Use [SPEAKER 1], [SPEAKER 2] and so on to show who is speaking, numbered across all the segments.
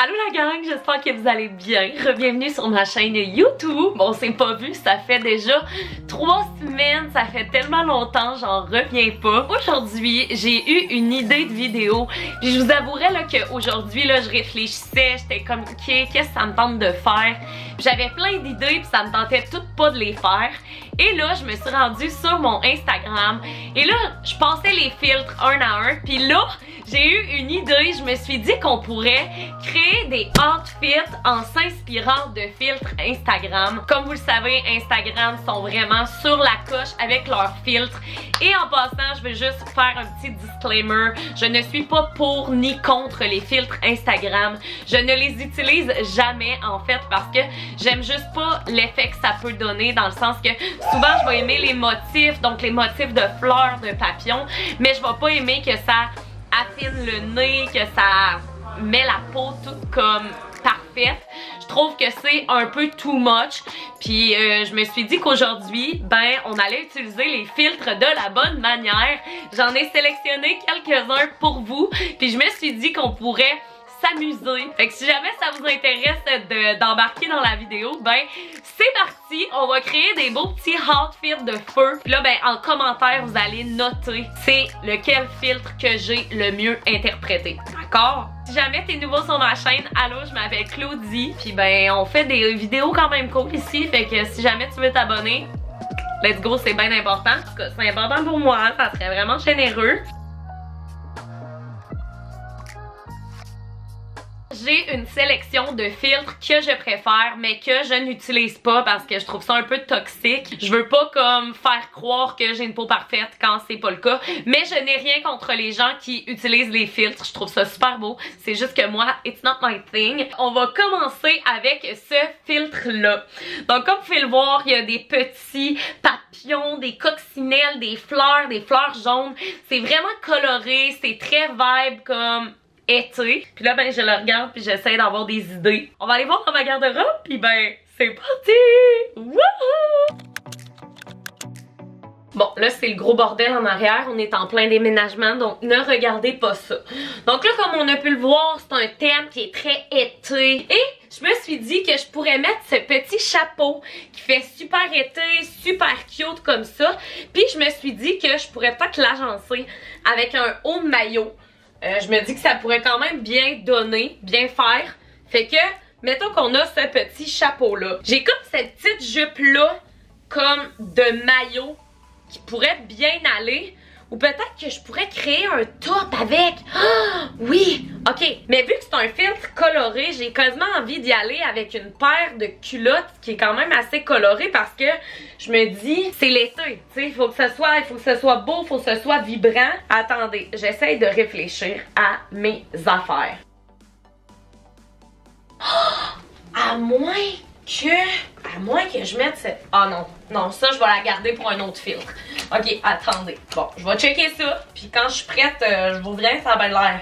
[SPEAKER 1] Allô la gang, j'espère que vous allez bien. Bienvenue sur ma chaîne YouTube. Bon, on s'est pas vu, ça fait déjà 3 semaines, ça fait tellement longtemps, j'en reviens pas. Aujourd'hui, j'ai eu une idée de vidéo. Puis je vous avouerai là qu'aujourd'hui, là, je réfléchissais, j'étais comme, ok, qu'est-ce que ça me tente de faire? J'avais plein d'idées, puis ça me tentait toutes pas de les faire. Et là, je me suis rendue sur mon Instagram. Et là, je passais les filtres un à un. Puis là, j'ai eu une idée. Je me suis dit qu'on pourrait créer des outfits en s'inspirant de filtres Instagram. Comme vous le savez, Instagram sont vraiment sur la coche avec leurs filtres. Et en passant, je veux juste faire un petit disclaimer. Je ne suis pas pour ni contre les filtres Instagram. Je ne les utilise jamais en fait parce que j'aime juste pas l'effet que ça peut donner, dans le sens que souvent je vais aimer les motifs, donc les motifs de fleurs, de papillons, mais je vais pas aimer que ça affine le nez, que ça met la peau toute comme parfaite. Je trouve que c'est un peu too much. Puis je me suis dit qu'aujourd'hui, ben on allait utiliser les filtres de la bonne manière. J'en ai sélectionné quelques-uns pour vous. Puis je me suis dit qu'on pourrait s'amuser. Fait que si jamais ça vous intéresse d'embarquer dans la vidéo, ben c'est parti, on va créer des beaux petits outfits de feu. Puis là ben en commentaire vous allez noter c'est lequel filtre que j'ai le mieux interprété. D'accord? Si jamais t'es nouveau sur ma chaîne, allô, je m'appelle Claudie. Puis ben on fait des vidéos quand même cool ici. Fait que si jamais tu veux t'abonner, let's go, c'est bien important. En tout cas, c'est important pour moi, ça serait vraiment généreux. J'ai une sélection de filtres que je préfère mais que je n'utilise pas parce que je trouve ça un peu toxique. Je veux pas comme faire croire que j'ai une peau parfaite quand c'est pas le cas, mais je n'ai rien contre les gens qui utilisent les filtres. Je trouve ça super beau. C'est juste que moi, it's not my thing. On va commencer avec ce filtre là. Donc comme vous pouvez le voir, il y a des petits papillons, des coccinelles, des fleurs jaunes. C'est vraiment coloré, c'est très vibe comme été. Puis là ben je le regarde puis j'essaie d'avoir des idées. On va aller voir dans ma garde-robe puis ben c'est parti! Wouhou! Bon là c'est le gros bordel en arrière, on est en plein déménagement donc ne regardez pas ça. Donc là comme on a pu le voir c'est un thème qui est très été et je me suis dit que je pourrais mettre ce petit chapeau qui fait super été, super cute comme ça. Puis je me suis dit que je pourrais peut-être l'agencer avec un haut de maillot. Je me dis que ça pourrait quand même bien donner, bien faire. Fait que, mettons qu'on a ce petit chapeau-là. J'ai comme cette petite jupe-là, comme de maillot, qui pourrait bien aller. Ou peut-être que je pourrais créer un top avec. Ah, oui! Ok, mais vu que c'est un filtre coloré, j'ai quasiment envie d'y aller avec une paire de culottes qui est quand même assez colorée parce que je me dis, c'est l'été, tu sais, il faut que ce soit beau, il faut que ce soit vibrant. Attendez, j'essaye de réfléchir à mes affaires. Oh, à moins que je mette cette... Ah non, non, ça je vais la garder pour un autre filtre. Ok, attendez. Bon, je vais checker ça, puis quand je suis prête, je vous reviens, ça a bien l'air.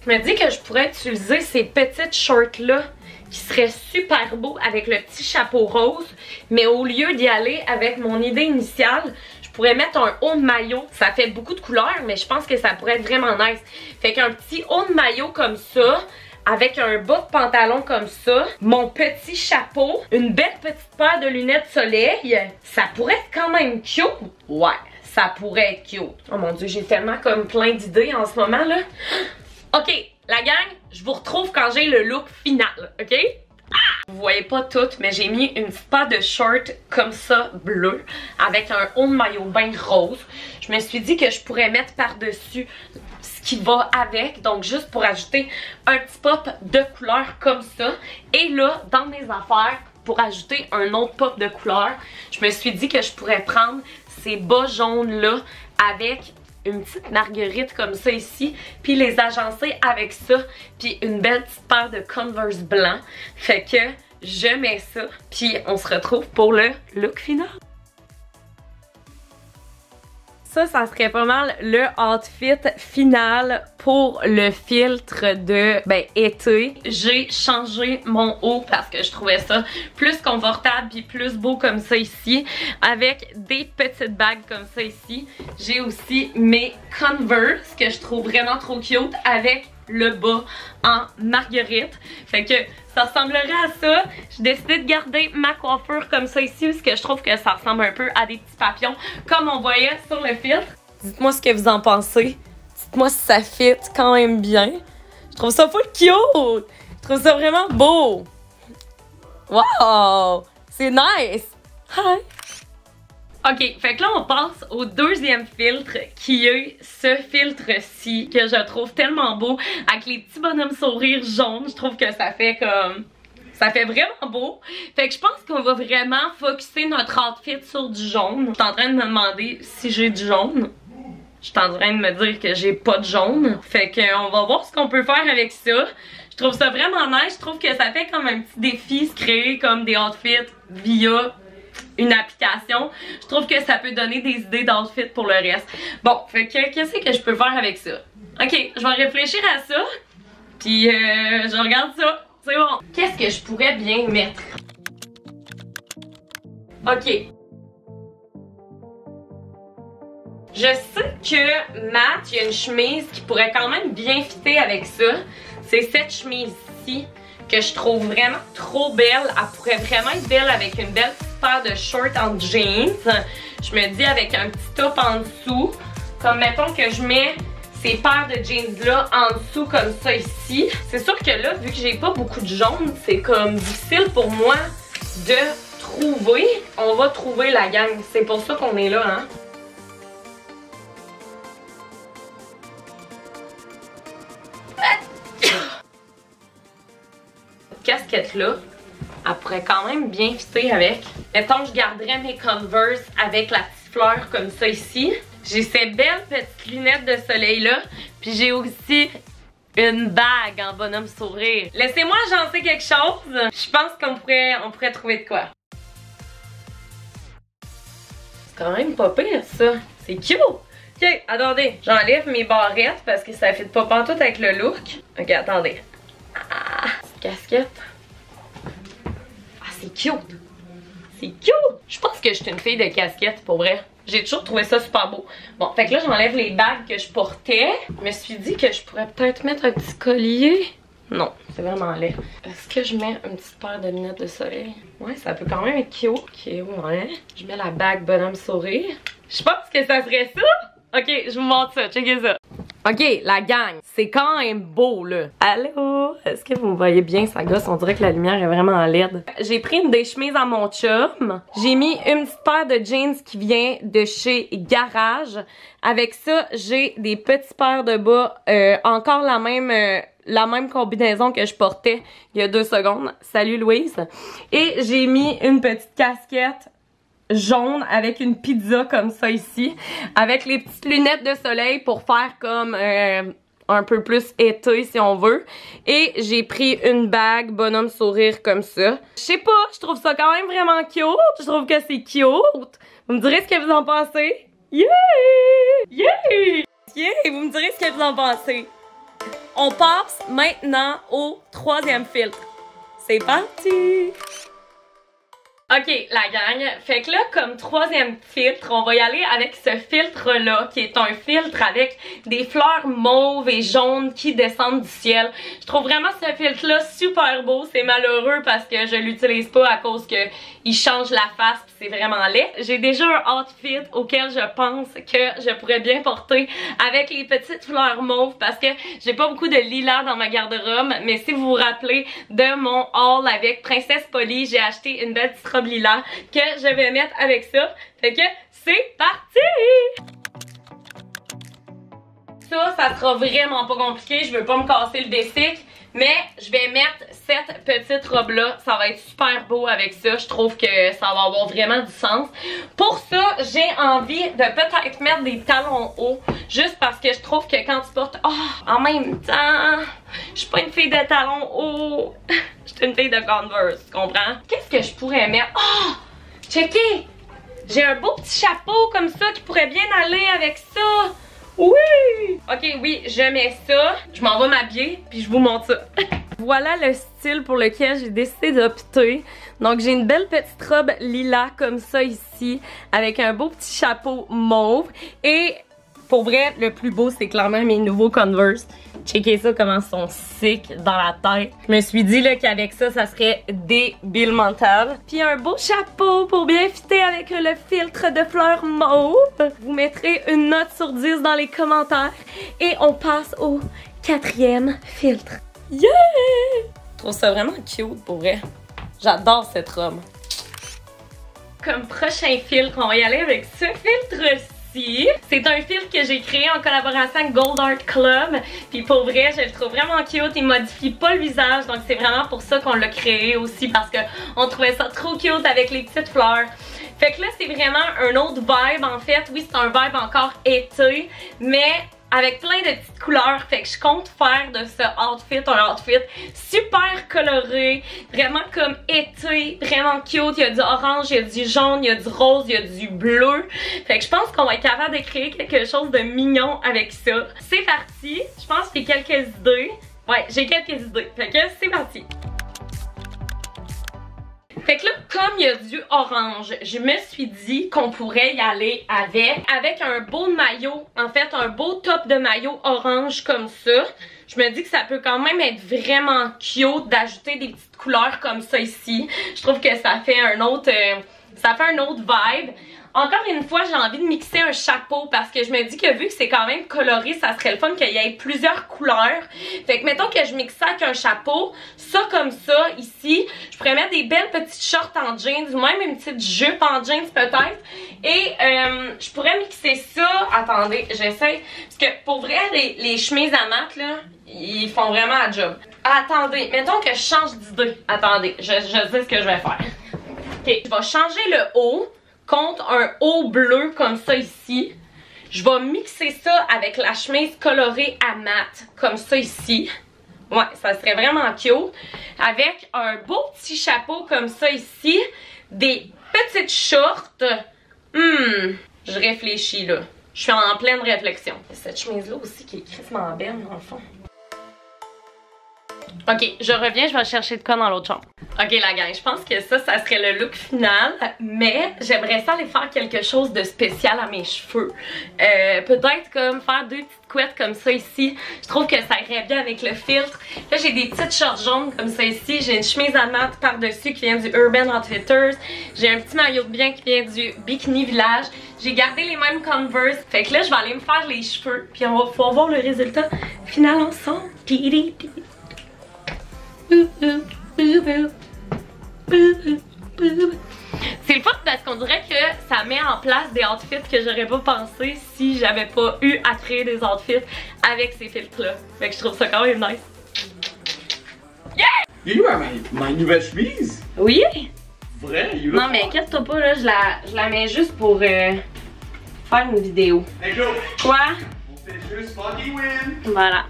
[SPEAKER 1] Je me dis que je pourrais utiliser ces petites shorts-là qui seraient super beaux avec le petit chapeau rose, mais au lieu d'y aller avec mon idée initiale, je pourrais mettre un haut de maillot. Ça fait beaucoup de couleurs, mais je pense que ça pourrait être vraiment nice. Fait qu'un petit haut de maillot comme ça, avec un bas de pantalon comme ça, mon petit chapeau, une belle petite paire de lunettes soleil, ça pourrait être quand même cute. Ouais, ça pourrait être cute. Oh mon dieu, j'ai tellement comme plein d'idées en ce moment là. Ok, la gang, je vous retrouve quand j'ai le look final, ok? Vous voyez pas tout, mais j'ai mis une petite paire de shorts comme ça, bleu, avec un haut de maillot bain rose. Je me suis dit que je pourrais mettre par-dessus ce qui va avec, donc juste pour ajouter un petit pop de couleur comme ça. Et là, dans mes affaires, pour ajouter un autre pop de couleur, je me suis dit que je pourrais prendre ces bas jaunes-là avec une petite marguerite comme ça ici, puis les agencer avec ça, puis une belle petite paire de Converse blanc. Fait que je mets ça, puis on se retrouve pour le look final. Ça serait pas mal le outfit final pour le filtre de été. J'ai changé mon haut parce que je trouvais ça plus confortable puis plus beau comme ça ici, avec des petites bagues comme ça ici. J'ai aussi mes Converse que je trouve vraiment trop cute avec le bas en marguerite. Fait que ça ressemblerait à ça. J'ai décidé de garder ma coiffure comme ça ici parce que je trouve que ça ressemble un peu à des petits papillons comme on voyait sur le filtre. Dites-moi ce que vous en pensez. Dites-moi si ça fit quand même bien. Je trouve ça full cute. Je trouve ça vraiment beau. Wow! C'est nice! Hi! Ok, fait que là on passe au deuxième filtre qui est ce filtre-ci que je trouve tellement beau avec les petits bonhommes sourires jaunes. Je trouve que ça fait comme... ça fait vraiment beau. Fait que je pense qu'on va vraiment focusser notre outfit sur du jaune. Je suis en train de me demander si j'ai du jaune. Je suis en train de me dire que j'ai pas de jaune. Fait qu'on va voir ce qu'on peut faire avec ça. Je trouve ça vraiment nice. Je trouve que ça fait comme un petit défi se créer comme des outfits via une application. Je trouve que ça peut donner des idées d'outfit pour le reste. Bon, fait que qu'est-ce que je peux faire avec ça? Ok, je vais réfléchir à ça. Puis je regarde ça. C'est bon. Qu'est-ce que je pourrais bien mettre? Ok. Je sais que Matt, il y a une chemise qui pourrait quand même bien fitter avec ça. C'est cette chemise-ci que je trouve vraiment trop belle. Elle pourrait vraiment être belle avec une belle petite paire de shorts en jeans. Je me dis avec un petit top en dessous. Comme mettons que je mets ces paires de jeans-là en dessous comme ça ici. C'est sûr que là, vu que j'ai pas beaucoup de jaune, c'est comme difficile pour moi de trouver. On va trouver la gang. C'est pour ça qu'on est là, hein. Casquette là, elle pourrait quand même bien fitter avec. Mettons que je garderais mes Converse avec la petite fleur comme ça ici. J'ai ces belles petites lunettes de soleil là, puis j'ai aussi une bague en bonhomme sourire. Laissez-moi agencer quelque chose. Je pense qu'on pourrait trouver de quoi. C'est quand même pas pire ça. C'est cute. Ok, attendez, j'enlève mes barrettes parce que ça fit pas pantoute avec le look. Ok, attendez. Ah, cette casquette. Ah, c'est cute. C'est cute. Je pense que je suis une fille de casquette, pour vrai. J'ai toujours trouvé ça super beau. Bon, fait que là, j'enlève les bagues que je portais. Je me suis dit que je pourrais peut-être mettre un petit collier. Non, c'est vraiment laid. Est-ce que je mets une petite paire de lunettes de soleil? Ouais, ça peut quand même être cute. Ok, ouais. Je mets la bague bonhomme sourire. Je pense que ça serait ça. Ok, je vous montre ça. Checkez ça. Ok, la gang, c'est quand même beau là. Allô? Est-ce que vous me voyez bien, ça gosse? On dirait que la lumière est vraiment laide. J'ai pris une des chemises à mon chum. J'ai mis une petite paire de jeans qui vient de chez Garage. Avec ça, j'ai des petites paires de bas. Encore la même combinaison que je portais il y a 2 secondes. Salut Louise. Et j'ai mis une petite casquette jaune avec une pizza comme ça ici, avec les petites lunettes de soleil pour faire comme un peu plus été si on veut, et j'ai pris une bague bonhomme sourire comme ça. Je sais pas, je trouve ça quand même vraiment cute, je trouve que c'est cute. Vous me direz ce que vous en pensez? Yeah! Yeah! Yeah! Vous me direz ce que vous en pensez. On passe maintenant au 3e filtre. C'est parti! Ok, la gang, fait que là, comme 3e filtre, on va y aller avec ce filtre-là, qui est un filtre avec des fleurs mauves et jaunes qui descendent du ciel. Je trouve vraiment ce filtre-là super beau. C'est malheureux parce que je l'utilise pas à cause que il change la face pis c'est vraiment laid. J'ai déjà un outfit auquel je pense que je pourrais bien porter avec les petites fleurs mauves parce que j'ai pas beaucoup de lilas dans ma garde-robe, mais si vous vous rappelez de mon haul avec Princesse Polly, j'ai acheté une belle petite robe lilas que je vais mettre avec ça. Fait que c'est parti! Ça sera vraiment pas compliqué. Je veux pas me casser le basic. Mais je vais mettre cette petite robe-là. Ça va être super beau avec ça. Je trouve que ça va avoir vraiment du sens. Pour ça, j'ai envie de peut-être mettre des talons hauts. Juste parce que je trouve que quand tu portes... Oh, en même temps, je suis pas une fille de talons hauts. Je suis une fille de Converse, tu comprends? Qu'est-ce que je pourrais mettre? Oh! Checkez! J'ai un beau petit chapeau comme ça qui pourrait bien aller avec ça. Oui! Ok, oui, je mets ça. Je m'en vais m'habiller, puis je vous montre ça. Voilà le style pour lequel j'ai décidé d'opter. Donc, j'ai une belle petite robe lilas comme ça ici, avec un beau petit chapeau mauve. Et pour vrai, le plus beau, c'est clairement mes nouveaux Converse. Checkez ça, comment ils sont sick dans la tête. Je me suis dit là qu'avec ça, ça serait débile mental. Puis un beau chapeau pour bien fitter avec le filtre de fleurs mauve. Vous mettrez une note sur 10 dans les commentaires. Et on passe au 4e filtre. Yeah! Je trouve ça vraiment cute pour vrai. J'adore cette robe. Comme prochain filtre, on va y aller avec ce filtre-ci. C'est un filtre que j'ai créé en collaboration avec Gold Art Club. Puis pour vrai, je le trouve vraiment cute. Il modifie pas le visage, donc c'est vraiment pour ça qu'on l'a créé aussi, parce qu'on trouvait ça trop cute avec les petites fleurs. Fait que là, c'est vraiment un autre vibe en fait. Oui, c'est un vibe encore été, mais avec plein de petites couleurs. Fait que je compte faire de ce outfit un outfit super coloré, vraiment comme été, vraiment cute. Il y a du orange, il y a du jaune, il y a du rose, il y a du bleu. Fait que je pense qu'on va être capable de créer quelque chose de mignon avec ça. C'est parti. Je pense que j'ai quelques idées. Ouais, j'ai quelques idées. Fait que c'est parti. Fait que là, comme il y a du orange, je me suis dit qu'on pourrait y aller avec un beau maillot, en fait un beau top de maillot orange comme ça. Je me dis que ça peut quand même être vraiment cute d'ajouter des petites couleurs comme ça ici. Je trouve que ça fait un autre vibe. Encore une fois, j'ai envie de mixer un chapeau parce que je me dis que vu que c'est quand même coloré, ça serait le fun qu'il y ait plusieurs couleurs. Fait que mettons que je mixe ça avec un chapeau, ça comme ça, ici. Je pourrais mettre des belles petites shorts en jeans, ou même une petite jupe en jeans peut-être. Et je pourrais mixer ça, attendez, j'essaie. Parce que pour vrai, les chemises à mat, là, ils font vraiment la job. Attendez, mettons que je change d'idée. Attendez, je sais ce que je vais faire. Ok, je vais changer le haut contre un haut bleu comme ça ici. Je vais mixer ça avec la chemise colorée à mat comme ça ici. Ouais, ça serait vraiment cute. Avec un beau petit chapeau comme ça ici. Des petites shorts. Je réfléchis là. Je suis en pleine réflexion. Cette chemise-là aussi qui est crissement belle dans le fond. Ok, je reviens, je vais chercher de quoi dans l'autre chambre. Ok la gang, je pense que ça serait le look final, mais j'aimerais ça aller faire quelque chose de spécial à mes cheveux. Peut-être comme faire deux petites couettes comme ça ici. Je trouve que ça irait bien avec le filtre. Là j'ai des petites shorts jaunes comme ça ici. J'ai une chemise à mat par-dessus qui vient du Urban Outfitters. J'ai un petit maillot de bain qui vient du Bikini Village. J'ai gardé les mêmes Converse. Fait que là je vais aller me faire les cheveux. Puis on va pouvoir voir le résultat final ensemble. C'est le fun parce qu'on dirait que ça met en place des outfits que j'aurais pas pensé si j'avais pas eu à créer des outfits avec ces filtres là. Fait que je trouve ça quand même nice. Yeah!
[SPEAKER 2] You vois ma nouvelle chemise?
[SPEAKER 1] Oui?
[SPEAKER 2] Vrai?
[SPEAKER 1] Non mais inquiète-toi pas là, je la mets juste pour faire une vidéo.
[SPEAKER 2] Hey Joe!
[SPEAKER 1] Quoi?
[SPEAKER 2] On fait juste fucking win!
[SPEAKER 1] Voilà.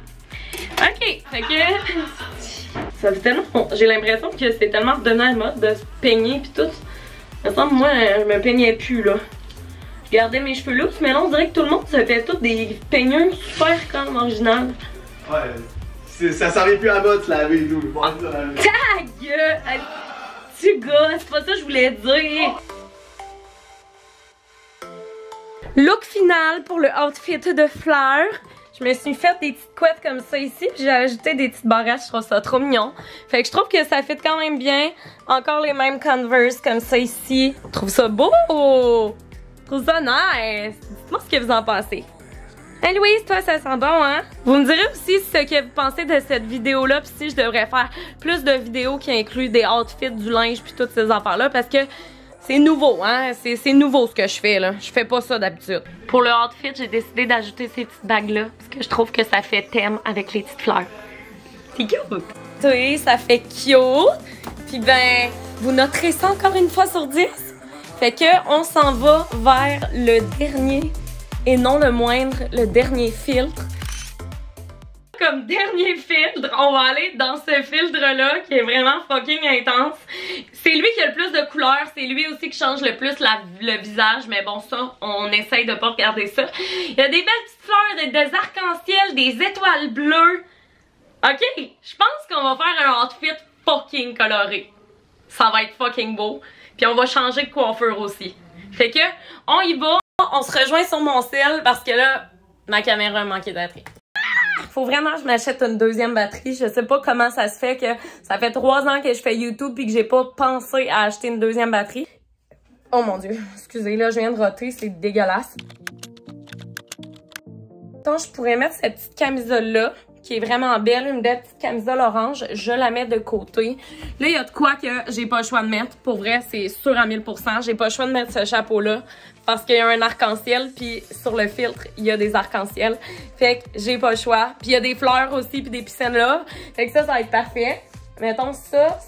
[SPEAKER 1] Ok, fait que... Ça fait tellement... J'ai l'impression que c'est tellement redonné à la mode de se peigner pis tout. Il me semble moi, je me peignais plus là. Je gardais mes cheveux lousses, mais là on dirait que tout le monde se fait tout des peigneurs super comme original.
[SPEAKER 2] Ouais, ça s'en vient plus à la mode, se laver et tout.
[SPEAKER 1] Ta gueule! Tu gars, c'est pas ça que je voulais dire. Look final pour le outfit de fleurs. Je me suis fait des petites couettes comme ça ici, puis j'ai ajouté des petites barrettes, je trouve ça trop mignon. Fait que je trouve que ça fit quand même bien. Encore les mêmes Converse comme ça ici. Je trouve ça beau! Je trouve ça nice! Dites-moi ce que vous en pensez. Hey Louise, toi ça sent bon, hein? Vous me direz aussi ce que vous pensez de cette vidéo-là, puis si je devrais faire plus de vidéos qui incluent des outfits, du linge, puis toutes ces affaires-là, parce que c'est nouveau, hein? C'est nouveau ce que je fais, là. Je fais pas ça d'habitude. Pour le outfit, j'ai décidé d'ajouter ces petites bagues-là, parce que je trouve que ça fait thème avec les petites fleurs. C'est cute! Oui, ça fait cute! Puis ben, vous noterez ça encore une fois sur 10. Fait que, on s'en va vers le dernier, et non le moindre, le dernier filtre. Comme dernier filtre, on va aller dans ce filtre-là qui est vraiment fucking intense. C'est lui qui a le plus de couleurs, c'est lui aussi qui change le plus le visage, mais bon ça, on essaye de pas regarder ça. Il y a des belles petites fleurs, des arcs-en-ciel, des étoiles bleues. Ok, je pense qu'on va faire un outfit fucking coloré. Ça va être fucking beau. Puis on va changer de coiffure aussi. Fait que, on y va, on se rejoint sur mon cell parce que là, Ma caméra a manqué de batterie. Faut vraiment que je m'achète une deuxième batterie. Je sais pas comment ça se fait que ça fait 3 ans que je fais YouTube puis que j'ai pas pensé à acheter une deuxième batterie. Oh mon Dieu, excusez, là, je viens de roter, c'est dégueulasse. Quand je pourrais mettre cette petite camisole-là, qui est vraiment belle, une belle petite camisole orange, je la mets de côté. Là, il y a de quoi que j'ai pas le choix de mettre. Pour vrai, c'est sûr à 1000%. J'ai pas le choix de mettre ce chapeau-là parce qu'il y a un arc-en-ciel, puis sur le filtre, il y a des arcs-en-ciel. Fait que j'ai pas le choix. Puis il y a des fleurs aussi, puis des piscines là. Fait que ça va être parfait. Mettons ça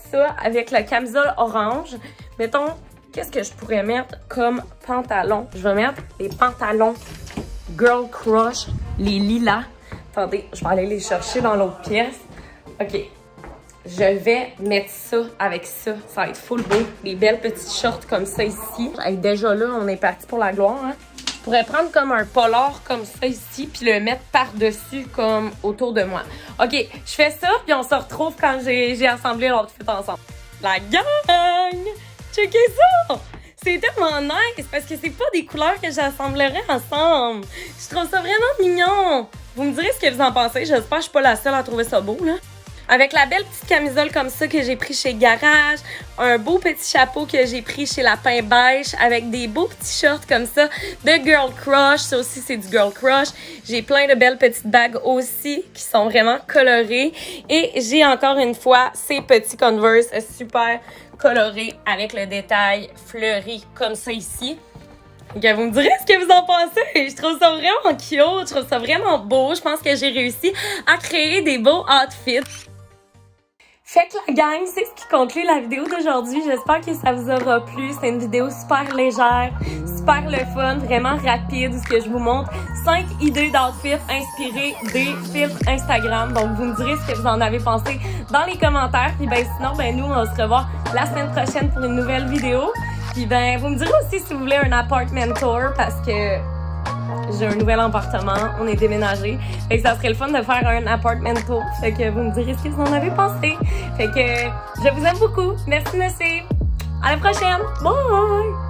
[SPEAKER 1] avec la camisole orange. Mettons, qu'est-ce que je pourrais mettre comme pantalon? Je vais mettre les pantalons Girl Crush, les lilas. Attendez, je vais aller les chercher dans l'autre pièce. OK. Je vais mettre ça avec ça. Ça va être full beau. Des belles petites shorts comme ça ici. Hey, déjà là, on est parti pour la gloire. Hein? Je pourrais prendre comme un polar comme ça ici, puis le mettre par-dessus comme autour de moi. OK, je fais ça, puis on se retrouve quand j'ai assemblé l'outfit ensemble. La gang! Checkez ça! C'est tellement nice parce que c'est pas des couleurs que j'assemblerais ensemble. Je trouve ça vraiment mignon. Vous me direz ce que vous en pensez. J'espère que je suis pas la seule à trouver ça beau, là. Avec la belle petite camisole comme ça que j'ai pris chez Garage, un beau petit chapeau que j'ai pris chez Lapin Beige, avec des beaux petits shorts comme ça de Girl Crush. Ça aussi, c'est du Girl Crush. J'ai plein de belles petites bagues aussi qui sont vraiment colorées. Et j'ai encore une fois ces petits Converse super colorés avec le détail fleuri comme ça ici. Donc, vous me direz ce que vous en pensez. Je trouve ça vraiment cute, je trouve ça vraiment beau. Je pense que j'ai réussi à créer des beaux outfits. Fait que la gang, c'est ce qui conclut la vidéo d'aujourd'hui. J'espère que ça vous aura plu. C'est une vidéo super légère, super le fun, vraiment rapide, où je vous montre 5 idées d'outfits inspirées des filtres Instagram. Donc, vous me direz ce que vous en avez pensé dans les commentaires. Puis ben sinon, ben nous, on va se revoir la semaine prochaine pour une nouvelle vidéo. Puis ben, vous me direz aussi si vous voulez un apartment tour parce que j'ai un nouvel appartement, on est déménagé. Fait que ça serait le fun de faire un apartment tour. Fait que vous me direz ce que vous en avez pensé. Fait que je vous aime beaucoup. Merci de me suivre. À la prochaine. Bye!